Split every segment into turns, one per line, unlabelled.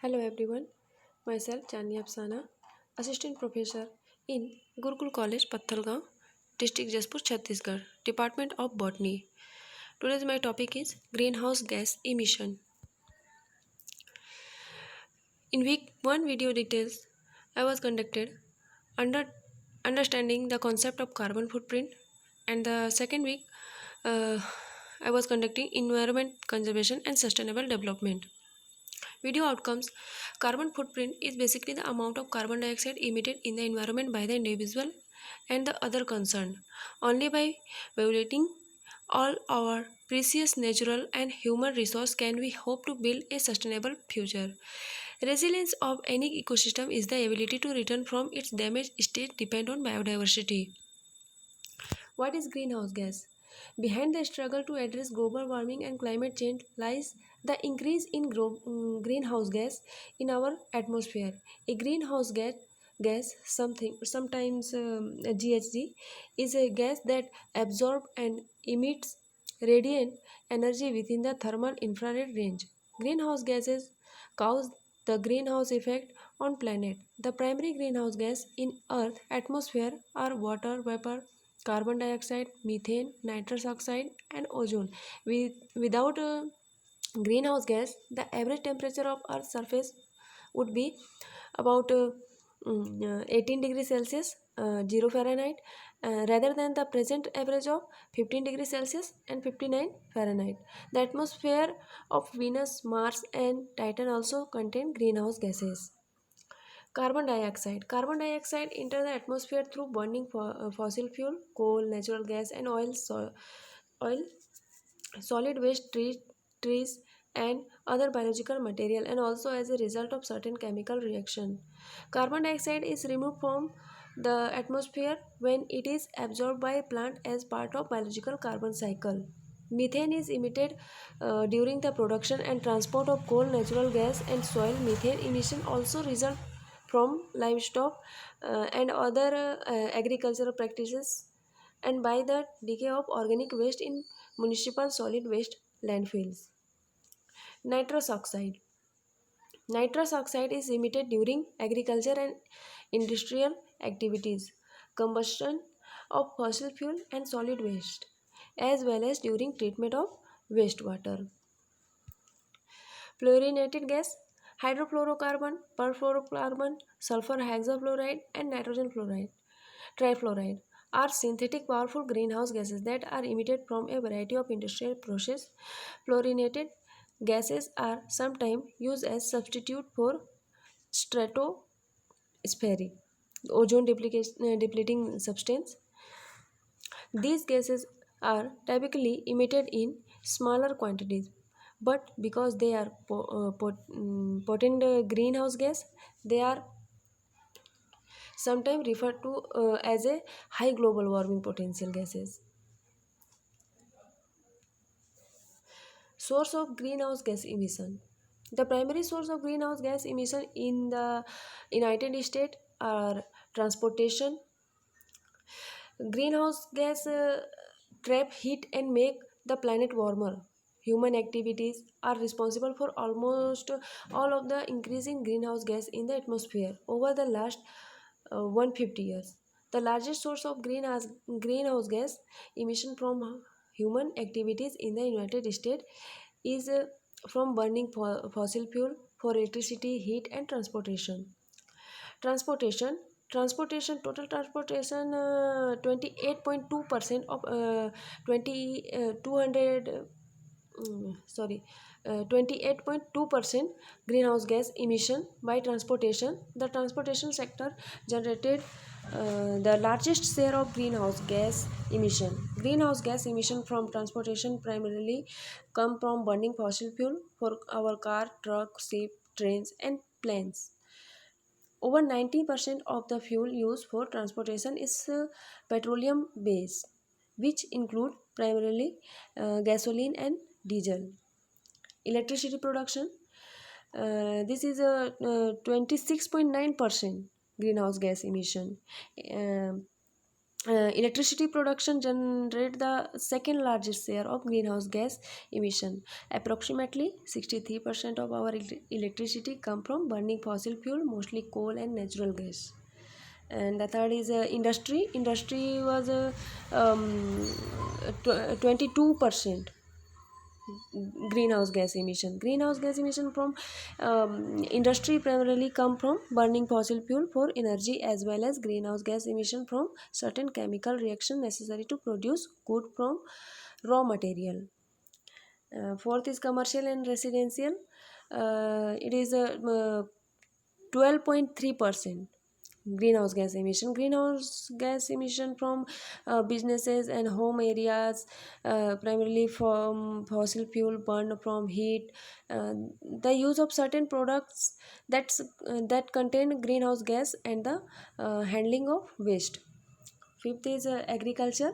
Hello everyone, myself Chania Afsana, Assistant Professor in Gurukul College, Pathalgaon, District Jaspur, Chhattisgarh, Department of Botany. Today's my topic is greenhouse gas emission. In week 1 video details, I was conducted under understanding the concept of carbon footprint, and the second week uh, I was conducting environment conservation and sustainable development. Video outcomes. Carbon footprint is basically the amount of carbon dioxide emitted in the environment by the individual and the other concerned. Only by violating all our precious natural and human resource can we hope to build a sustainable future. Resilience of any ecosystem is the ability to return from its damaged state depend on biodiversity. What is greenhouse gas? Behind the struggle to address global warming and climate change lies the increase in greenhouse gas in our atmosphere. A greenhouse gas sometimes GHG, is a gas that absorbs and emits radiant energy within the thermal infrared range. Greenhouse gases cause the greenhouse effect on planet. The primary greenhouse gas in Earth atmosphere are water vapor, carbon dioxide, methane, nitrous oxide, and ozone. Without greenhouse gas, the average temperature of Earth's surface would be about 18 degrees Celsius, 0 Fahrenheit, rather than the present average of 15 degrees Celsius and 59 Fahrenheit. The atmosphere of Venus, Mars, and Titan also contain greenhouse gases. Carbon dioxide. Carbon dioxide enter the atmosphere through burning fossil fuel, coal, natural gas, and oil, solid waste, trees, and other biological material, and also as a result of certain chemical reaction. Carbon dioxide is removed from the atmosphere when it is absorbed by a plant as part of biological carbon cycle. Methane is emitted during the production and transport of coal, natural gas, and soil. Methane emission also result from livestock and other agricultural practices, and by the decay of organic waste in municipal solid waste landfills. Nitrous oxide. Nitrous oxide is emitted during agriculture and industrial activities, combustion of fossil fuel and solid waste, as well as during treatment of wastewater. Fluorinated gas, hydrofluorocarbon, perfluorocarbon, sulfur hexafluoride, and nitrogen fluoride, trifluoride are synthetic powerful greenhouse gases that are emitted from a variety of industrial processes. Fluorinated gases are sometimes used as substitute for stratospheric ozone depleting substance. These gases are typically emitted in smaller quantities, but because they are potent greenhouse gas, they are sometimes referred to as a high global warming potential gases. Source of greenhouse gas emission. The primary source of greenhouse gas emission in the United States are transportation. Greenhouse gas trap heat and make the planet warmer. Human activities are responsible for almost all of the increasing greenhouse gas in the atmosphere over the last 150 years. The largest source of greenhouse gas emission from human activities in the United States is from burning fossil fuel for electricity, heat, and transportation. Transportation. Total transportation 28.2% of 20 200 sorry 28.2% greenhouse gas emission by transportation. The transportation sector generated the largest share of greenhouse gas emission. Greenhouse gas emission from transportation primarily come from burning fossil fuel for our car, truck, ship, trains, and planes. Over 90% of the fuel used for transportation is petroleum based, which include primarily gasoline and diesel. Electricity production, this is a 26.9% greenhouse gas emission. Electricity production generate the second largest share of greenhouse gas emission. Approximately 63% of our electricity come from burning fossil fuel, mostly coal and natural gas. And the third is industry. Industry was 22% greenhouse gas emission from industry primarily come from burning fossil fuel for energy, as well as greenhouse gas emission from certain chemical reaction necessary to produce good from raw material. Fourth is commercial and residential. It is 12.3% greenhouse gas emission from businesses and home areas, primarily from fossil fuel burned from heat, the use of certain products that contain greenhouse gas, and the handling of waste. Fifth is agriculture.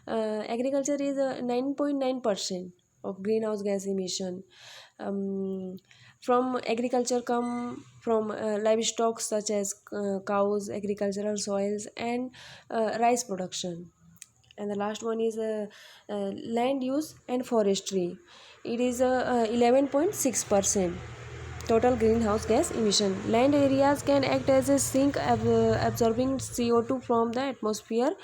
Agriculture is 9.9% of greenhouse gas emission. Um, from agriculture come from livestock such as cows, agricultural soils, and rice production. And the last one is land use and forestry. It is 11.6% total greenhouse gas emission. Land areas can act as a sink, absorbing CO2 from the atmosphere,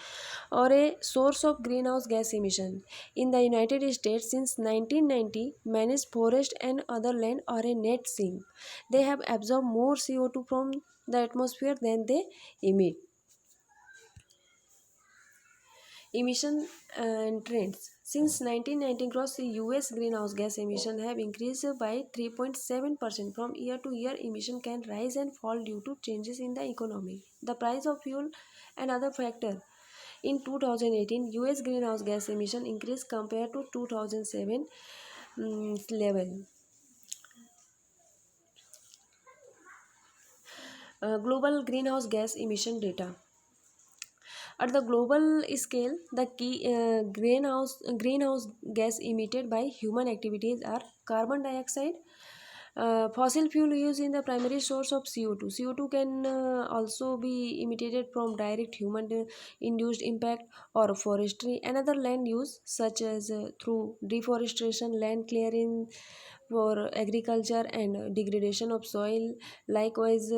or a source of greenhouse gas emission. In the United States, since 1990, managed forest and other land are a net sink. They have absorbed more CO2 from the atmosphere than they emit. Emission and trends. Since 1990, gross US greenhouse gas emission have increased by 3.7%. From year to year, emission can rise and fall due to changes in the economy, the price of fuel, and other factors. In 2018, US greenhouse gas emission increased compared to 2007 level. Global greenhouse gas emission data. At the global scale, the key greenhouse gas emitted by human activities are carbon dioxide. Fossil fuel used in the primary source of CO2. CO2 can also be emitted from direct human induced impact or forestry. Another land use, such as through deforestation, land clearing for agriculture, and degradation of soil. Likewise,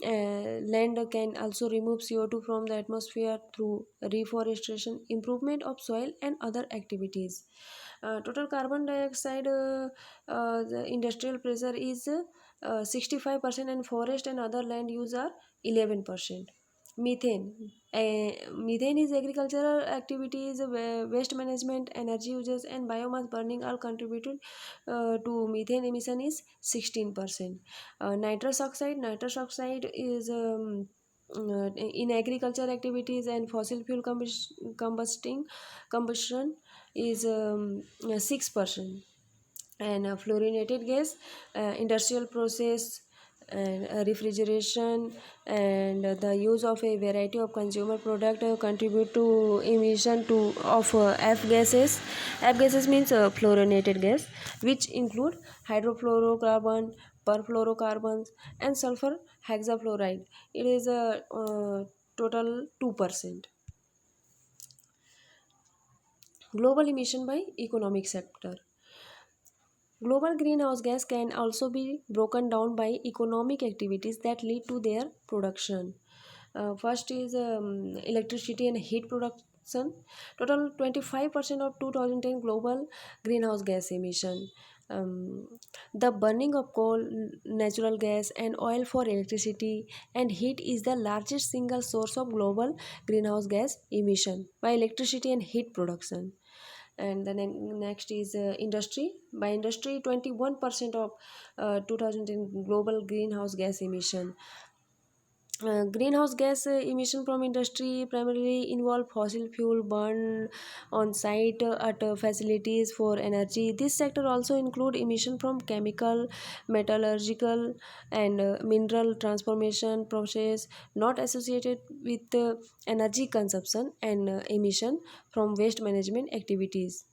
land can also remove CO2 from the atmosphere through reforestation, improvement of soil, and other activities. Total carbon dioxide, the industrial pressure is 65%, and forest and other land use are 11%. Methane. Methane is agricultural activities, waste management, energy uses, and biomass burning all contributed to methane emission is 16%. Nitrous oxide is in agriculture activities and fossil fuel combustion is 6%. And fluorinated gas, industrial process, and refrigeration, and the use of a variety of consumer product contribute to emission to of F gases. F gases means fluorinated gas, which include hydrofluorocarbon, perfluorocarbons, and sulfur hexafluoride. It is a total 2%. Global emission by economic sector. Global greenhouse gas can also be broken down by economic activities that lead to their production. First is electricity and heat production. Total 25% of 2010 global greenhouse gas emission. Um, the burning of coal, natural gas, and oil for electricity and heat is the largest single source of global greenhouse gas emission by electricity and heat production. And the next is industry. By industry, 21% of 2010 global greenhouse gas emission. Greenhouse gas emission from industry primarily involve fossil fuel burned on site at facilities for energy. This sector also include emission from chemical, metallurgical, and mineral transformation process not associated with energy consumption, and emission from waste management activities.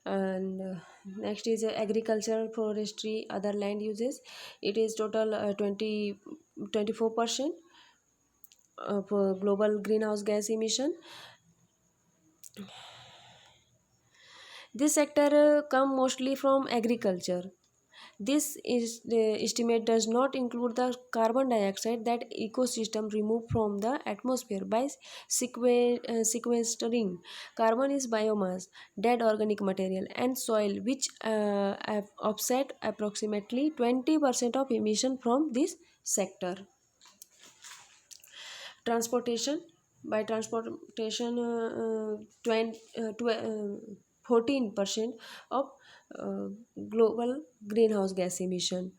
And next is agricultural, forestry, other land uses. It is total 24%. of global greenhouse gas emission. This sector come mostly from agriculture. This is the estimate does not include the carbon dioxide that ecosystem remove from the atmosphere by sequestering. Carbon is biomass, dead organic material, and soil, which have offset approximately 20% of emission from this sector. Transportation. By transportation, 14% of uh, global greenhouse gas emission.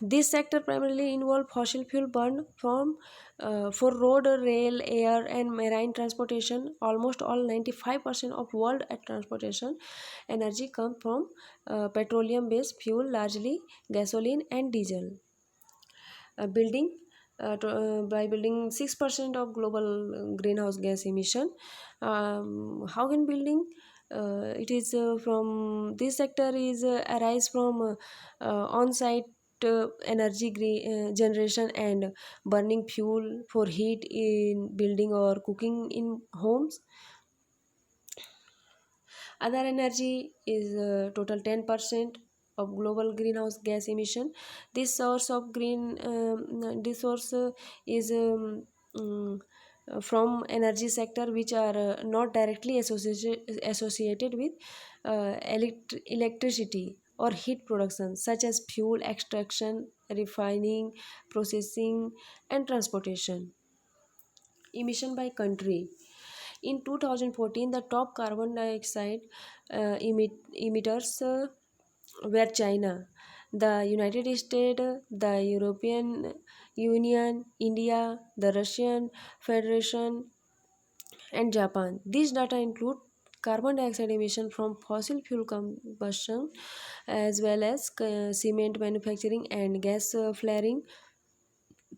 This sector primarily involves fossil fuel burn from for road, rail, air, and marine transportation. Almost all 95% of world transportation energy comes from petroleum-based fuel, largely gasoline and diesel. Building by building 6% of global greenhouse gas emission. How can building it is from this sector is arise from on-site energy generation and burning fuel for heat in building or cooking in homes. Other energy is total 10% of global greenhouse gas emission. This source of this source is from energy sector which are not directly associated with electricity or heat production, such as fuel extraction, refining, processing, and transportation. Emission by country. In 2014, the top carbon dioxide emitters were China, the United States, the European Union, India, the Russian Federation, and Japan. These data include carbon dioxide emission from fossil fuel combustion as well as cement manufacturing and gas flaring.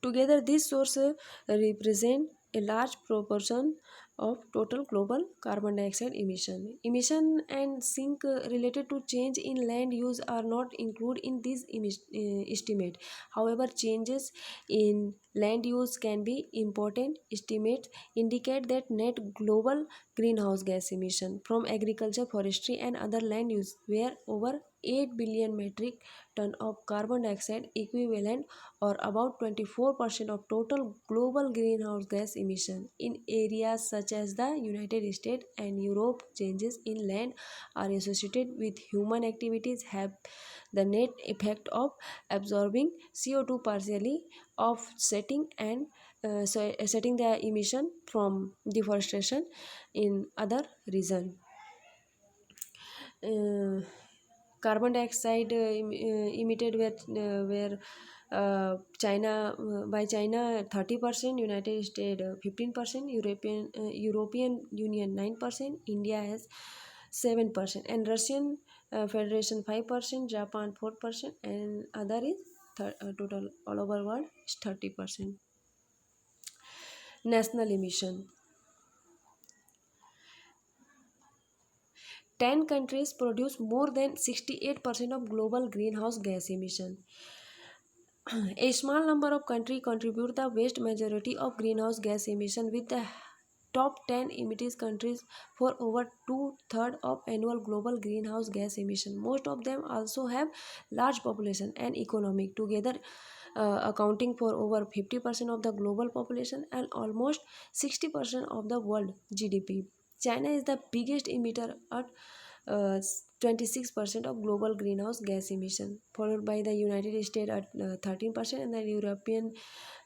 Together, these sources represent a large proportion of total global carbon dioxide emission. Emission and sink related to change in land use are not included in this estimate. However, changes in land use can be important. Estimates indicate that net global greenhouse gas emission from agriculture, forestry, and other land use were over 8 billion metric ton of carbon dioxide equivalent, or about 24% of total global greenhouse gas emission. In areas such as the United States and Europe, changes in land are associated with human activities have the net effect of absorbing CO2, partially offsetting and setting the emission from deforestation in other region. Uh, Carbon dioxide emitted where China by China 30%, United States 15%, European Union 9%, India has 7%, and Russian Federation 5%, Japan 4%, and other is total all over world is 30%. National emission. 10 countries produce more than 68% of global greenhouse gas emission. A small number of countries contribute the vast majority of greenhouse gas emission, with the top 10 emitting countries for over two-thirds of annual global greenhouse gas emission. Most of them also have large population and economic, together accounting for over 50% of the global population and almost 60% of the world GDP. China is the biggest emitter at uh, 26% of global greenhouse gas emission, followed by the United States at 13%, and the European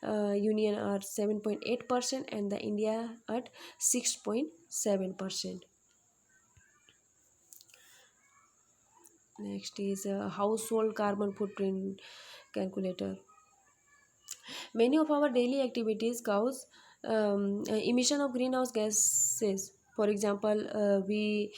Union at 7.8%, and the India at 6.7%. Next is household carbon footprint calculator. Many of our daily activities cause emission of greenhouse gases. For example, we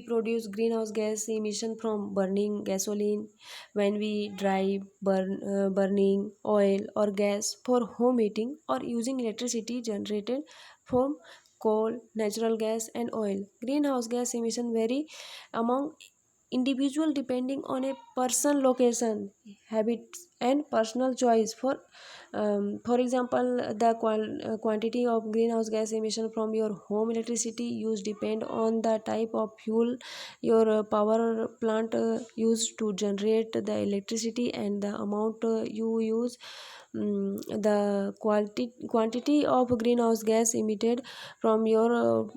produce greenhouse gas emission from burning gasoline when we drive, burning oil or gas for home heating, or using electricity generated from coal, natural gas, and oil. Greenhouse gas emission vary among individual depending on a person location habits and personal choice. For example, the quantity of greenhouse gas emission from your home electricity use depend on the type of fuel your power plant used to generate the electricity and the amount you use. The quantity of greenhouse gas emitted from your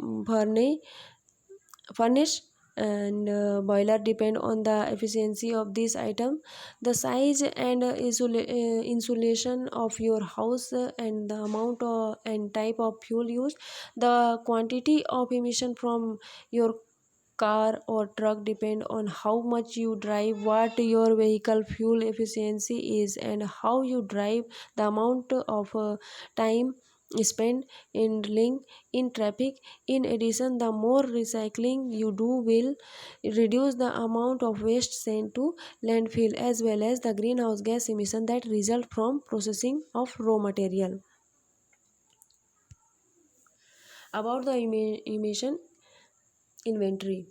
furnace and boiler depend on the efficiency of this item, the size and insulation of your house, and the amount and type of fuel used. The quantity of emission from your car or truck depend on how much you drive, what your vehicle fuel efficiency is, and how you drive. The amount of time spent idling in traffic. In addition, the more recycling you do will reduce the amount of waste sent to landfill, as well as the greenhouse gas emission that result from processing of raw material. About the emission inventory,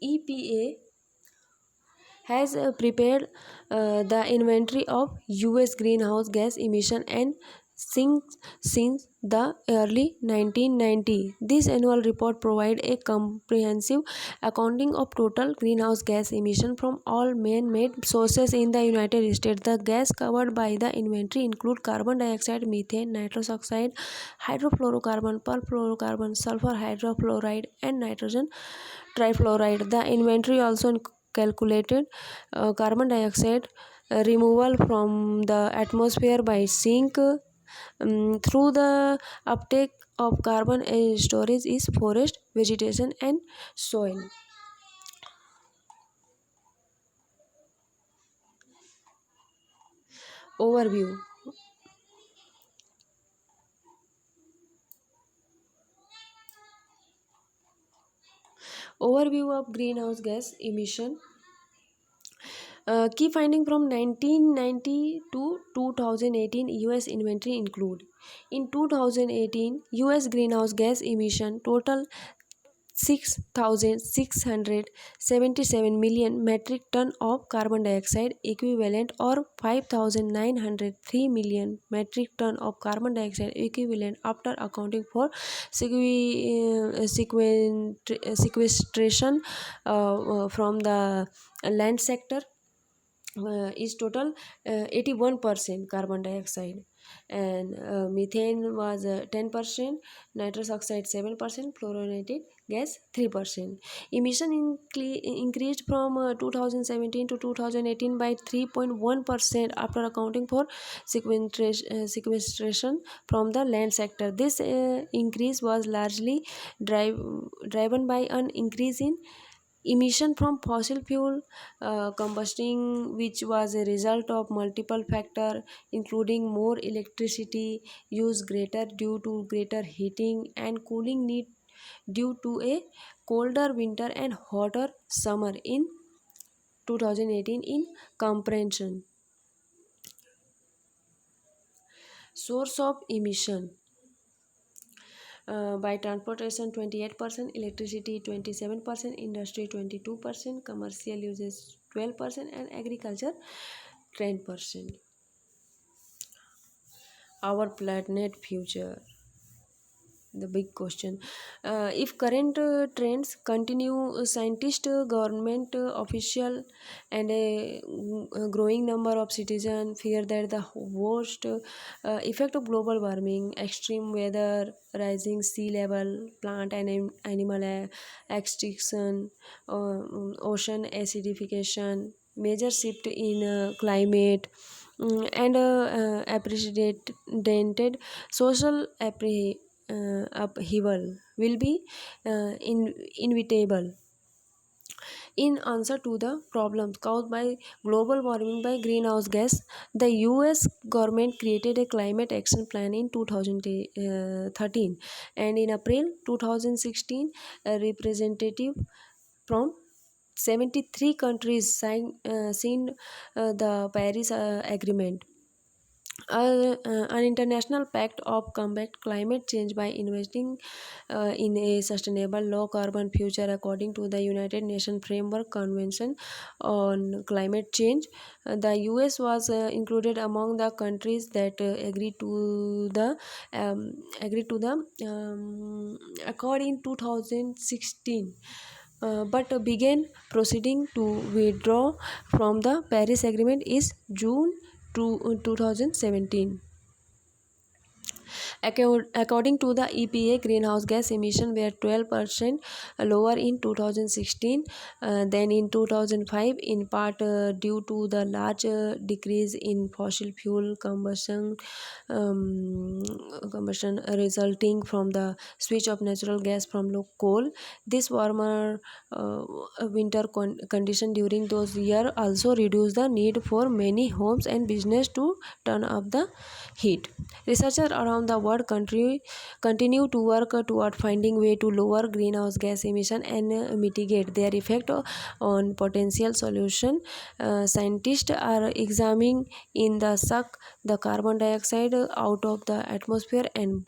EPA has prepared the inventory of US greenhouse gas emission and since the early 1990. This annual report provides a comprehensive accounting of total greenhouse gas emission from all man-made sources in the United States. The gas covered by the inventory include carbon dioxide, methane, nitrous oxide, hydrofluorocarbon, perfluorocarbon, sulfur hydrofluoride, and nitrogen trifluoride. The inventory also calculated carbon dioxide removal from the atmosphere by sink through the uptake of carbon and storage is forest, vegetation, and soil. Overview. Overview of greenhouse gas emission. Key finding from 1990 to 2018 US inventory include: in 2018 US greenhouse gas emission total 6,677 million metric ton of carbon dioxide equivalent, or 5,903 million metric ton of carbon dioxide equivalent after accounting for sequestration from the land sector. Is total 81% carbon dioxide, and methane was 10%, nitrous oxide 7%, fluorinated gas 3%. Emission increased from 2017 to 2018 by 3.1% after accounting for sequestration from the land sector. This increase was largely driven by an increase in emission from fossil fuel combusting, which was a result of multiple factors including more electricity use, greater due to greater heating and cooling need due to a colder winter and hotter summer in 2018. In comparison, source of emission: by transportation 28%, electricity 27%, industry 22%, commercial uses 12%, and agriculture 10%. Our planet future, the big question. If current trends continue, scientists, government official, and a growing number of citizens fear that the worst effect of global warming, extreme weather, rising sea level, plant and animal extinction, ocean acidification, major shift in climate, and appreciated social upheaval will be inevitable. In answer to the problems caused by global warming by greenhouse gas, the US government created a climate action plan in 2013, and in April 2016, a representative from 73 countries signed the Paris Agreement. an international pact of combat climate change by investing in a sustainable low carbon future according to the United Nations Framework Convention on Climate Change. The US was included among the countries that agreed to the accord in 2016, but began proceeding to withdraw from the Paris Agreement is June 2017. According to the EPA, greenhouse gas emissions were 12% lower in 2016 than in 2005, in part due to the large decrease in fossil fuel combustion resulting from the switch of natural gas from coal. This warmer winter condition during those years also reduced the need for many homes and business to turn up the heat. Researchers around the world continue to work toward finding way to lower greenhouse gas emission and mitigate their effect on potential solution. Scientists are examining in the suck the carbon dioxide out of the atmosphere and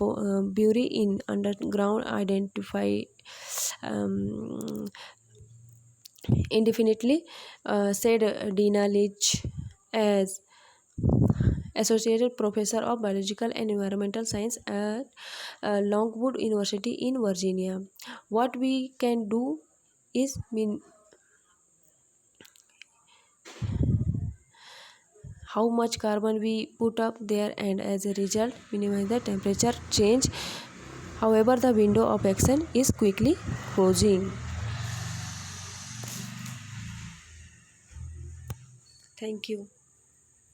bury in underground identify indefinitely, said Dina Leach, as Associate Professor of Biological and Environmental Science at Longwood University in Virginia. What we can do is how much carbon we put up there, and as a result minimize the temperature change. However, the window of action is quickly closing. Thank you.